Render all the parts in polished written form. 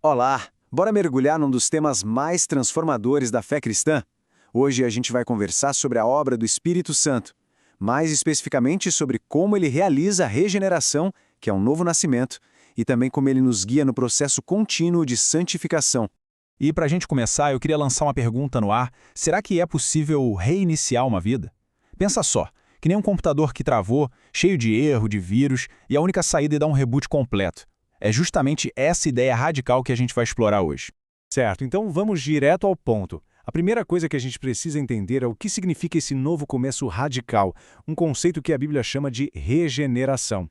Olá! Bora mergulhar num dos temas mais transformadores da fé cristã? Hoje a gente vai conversar sobre a obra do Espírito Santo, mais especificamente sobre como ele realiza a regeneração, que é um novo nascimento, e também como ele nos guia no processo contínuo de santificação. E para a gente começar, eu queria lançar uma pergunta no ar. Será que é possível reiniciar uma vida? Pensa só, que nem um computador que travou, cheio de erro, de vírus, e a única saída é dar um reboot completo. É justamente essa ideia radical que a gente vai explorar hoje. Certo, então vamos direto ao ponto. A primeira coisa que a gente precisa entender é o que significa esse novo começo radical, um conceito que a Bíblia chama de regeneração.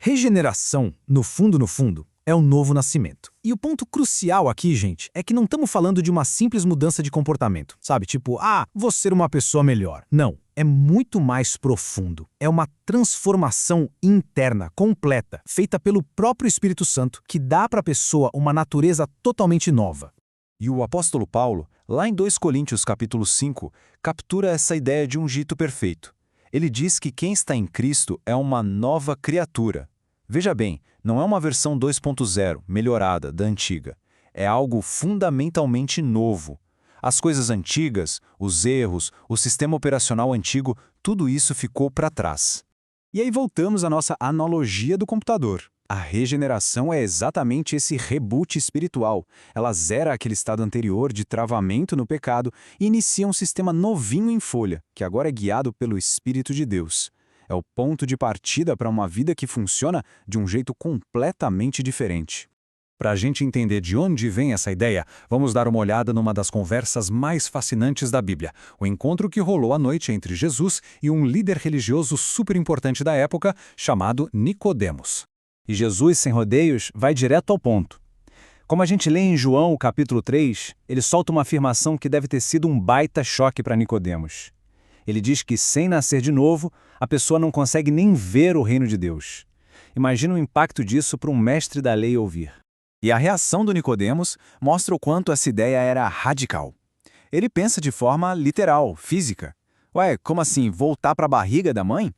Regeneração, no fundo, é um novo nascimento. E o ponto crucial aqui, gente, é que não estamos falando de uma simples mudança de comportamento, sabe? Tipo, vou ser uma pessoa melhor. Não, é muito mais profundo. É uma transformação interna, completa, feita pelo próprio Espírito Santo, que dá para a pessoa uma natureza totalmente nova. E o apóstolo Paulo, lá em 2 Coríntios capítulo 5, captura essa ideia de um jeito perfeito. Ele diz que quem está em Cristo é uma nova criatura. Veja bem, não é uma versão 2.0, melhorada, da antiga. É algo fundamentalmente novo. As coisas antigas, os erros, o sistema operacional antigo, tudo isso ficou para trás. E aí voltamos à nossa analogia do computador. A regeneração é exatamente esse reboot espiritual. Ela zera aquele estado anterior de travamento no pecado e inicia um sistema novinho em folha, que agora é guiado pelo Espírito de Deus. É o ponto de partida para uma vida que funciona de um jeito completamente diferente. Para a gente entender de onde vem essa ideia, vamos dar uma olhada numa das conversas mais fascinantes da Bíblia, o encontro que rolou à noite entre Jesus e um líder religioso super importante da época, chamado Nicodemos. E Jesus, sem rodeios, vai direto ao ponto. Como a gente lê em João, capítulo 3, ele solta uma afirmação que deve ter sido um baita choque para Nicodemos. Ele diz que, sem nascer de novo, a pessoa não consegue nem ver o reino de Deus. Imagina o impacto disso para um mestre da lei ouvir. E a reação do Nicodemos mostra o quanto essa ideia era radical. Ele pensa de forma literal, física. Ué, como assim, voltar para a barriga da mãe?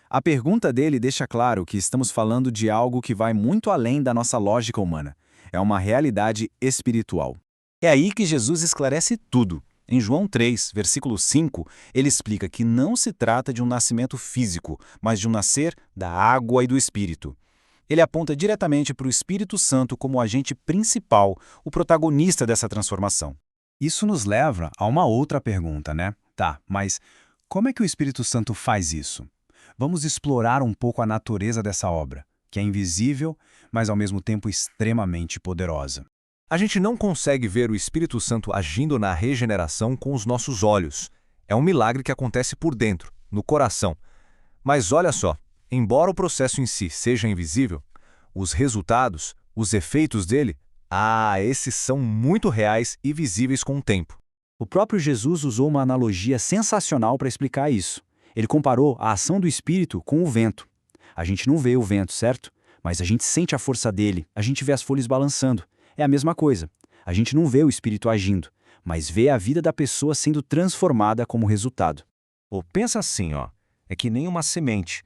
A pergunta dele deixa claro que estamos falando de algo que vai muito além da nossa lógica humana. É uma realidade espiritual. É aí que Jesus esclarece tudo. Em João 3, versículo 5, ele explica que não se trata de um nascimento físico, mas de um nascer da água e do Espírito. Ele aponta diretamente para o Espírito Santo como o agente principal, o protagonista dessa transformação. Isso nos leva a uma outra pergunta, né? Tá, mas como é que o Espírito Santo faz isso? Vamos explorar um pouco a natureza dessa obra, que é invisível, mas ao mesmo tempo extremamente poderosa. A gente não consegue ver o Espírito Santo agindo na regeneração com os nossos olhos. É um milagre que acontece por dentro, no coração. Mas olha só, embora o processo em si seja invisível, os resultados, os efeitos dele, esses são muito reais e visíveis com o tempo. O próprio Jesus usou uma analogia sensacional para explicar isso. Ele comparou a ação do Espírito com o vento. A gente não vê o vento, certo? Mas a gente sente a força dele, a gente vê as folhas balançando. É a mesma coisa. A gente não vê o Espírito agindo, mas vê a vida da pessoa sendo transformada como resultado. Ou pensa assim, é que nem uma semente.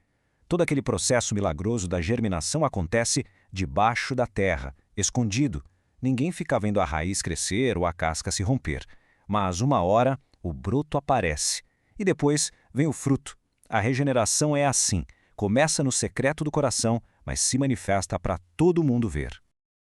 Todo aquele processo milagroso da germinação acontece debaixo da terra, escondido. Ninguém fica vendo a raiz crescer ou a casca se romper. Mas uma hora, o broto aparece. E depois vem o fruto. A regeneração é assim. Começa no secreto do coração, mas se manifesta para todo mundo ver.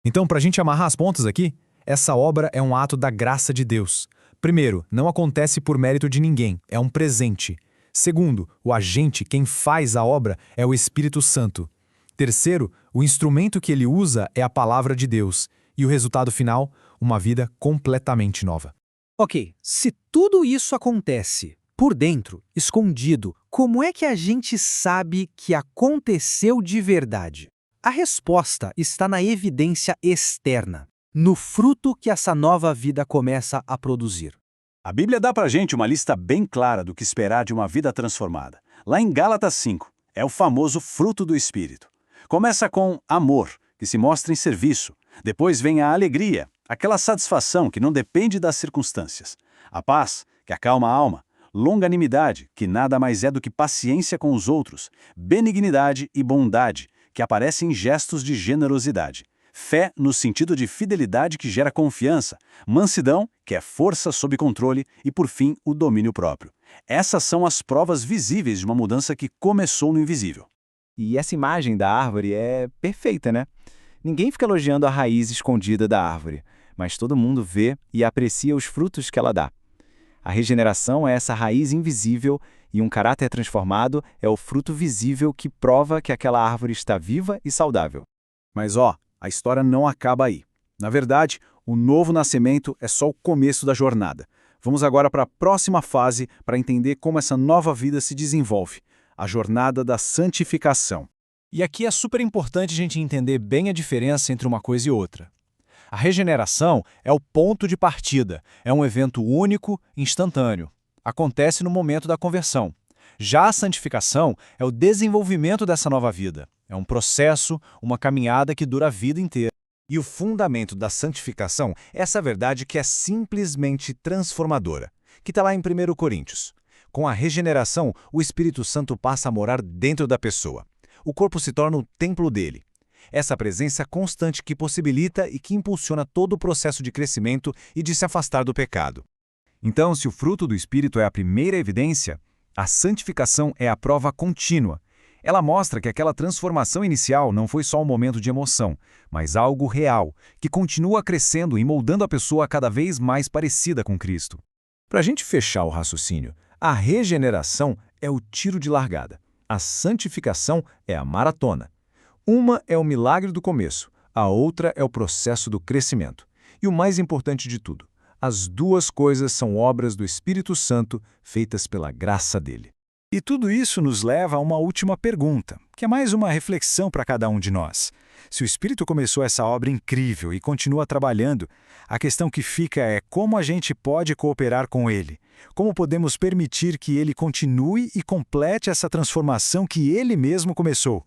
Então, para a gente amarrar as pontas aqui, essa obra é um ato da graça de Deus. Primeiro, não acontece por mérito de ninguém, é um presente. Segundo, o agente, quem faz a obra, é o Espírito Santo. Terceiro, o instrumento que ele usa é a palavra de Deus. E o resultado final, uma vida completamente nova. Ok, se tudo isso acontece por dentro, escondido, como é que a gente sabe que aconteceu de verdade? A resposta está na evidência externa, no fruto que essa nova vida começa a produzir. A Bíblia dá pra gente uma lista bem clara do que esperar de uma vida transformada. Lá em Gálatas 5, é o famoso fruto do Espírito. Começa com amor, que se mostra em serviço. Depois vem a alegria, aquela satisfação que não depende das circunstâncias. A paz, que acalma a alma. Longanimidade, que nada mais é do que paciência com os outros. Benignidade e bondade, que aparecem em gestos de generosidade. Fé no sentido de fidelidade que gera confiança, mansidão, que é força sob controle, e por fim, o domínio próprio. Essas são as provas visíveis de uma mudança que começou no invisível. E essa imagem da árvore é perfeita, né? Ninguém fica elogiando a raiz escondida da árvore, mas todo mundo vê e aprecia os frutos que ela dá. A regeneração é essa raiz invisível e um caráter transformado é o fruto visível que prova que aquela árvore está viva e saudável. Mas a história não acaba aí. Na verdade, o novo nascimento é só o começo da jornada. Vamos agora para a próxima fase para entender como essa nova vida se desenvolve, a jornada da santificação. E aqui é super importante a gente entender bem a diferença entre uma coisa e outra. A regeneração é o ponto de partida, é um evento único, instantâneo. Acontece no momento da conversão. Já a santificação é o desenvolvimento dessa nova vida. É um processo, uma caminhada que dura a vida inteira. E o fundamento da santificação é essa verdade que é simplesmente transformadora, que está lá em 1 Coríntios. Com a regeneração, o Espírito Santo passa a morar dentro da pessoa. O corpo se torna o templo dele. Essa presença constante que possibilita e que impulsiona todo o processo de crescimento e de se afastar do pecado. Então, se o fruto do Espírito é a primeira evidência, a santificação é a prova contínua. Ela mostra que aquela transformação inicial não foi só um momento de emoção, mas algo real, que continua crescendo e moldando a pessoa cada vez mais parecida com Cristo. Para a gente fechar o raciocínio, a regeneração é o tiro de largada. A santificação é a maratona. Uma é o milagre do começo, a outra é o processo do crescimento. E o mais importante de tudo, as duas coisas são obras do Espírito Santo feitas pela graça dele. E tudo isso nos leva a uma última pergunta, que é mais uma reflexão para cada um de nós. Se o Espírito começou essa obra incrível e continua trabalhando, a questão que fica é como a gente pode cooperar com ele. Como podemos permitir que ele continue e complete essa transformação que ele mesmo começou?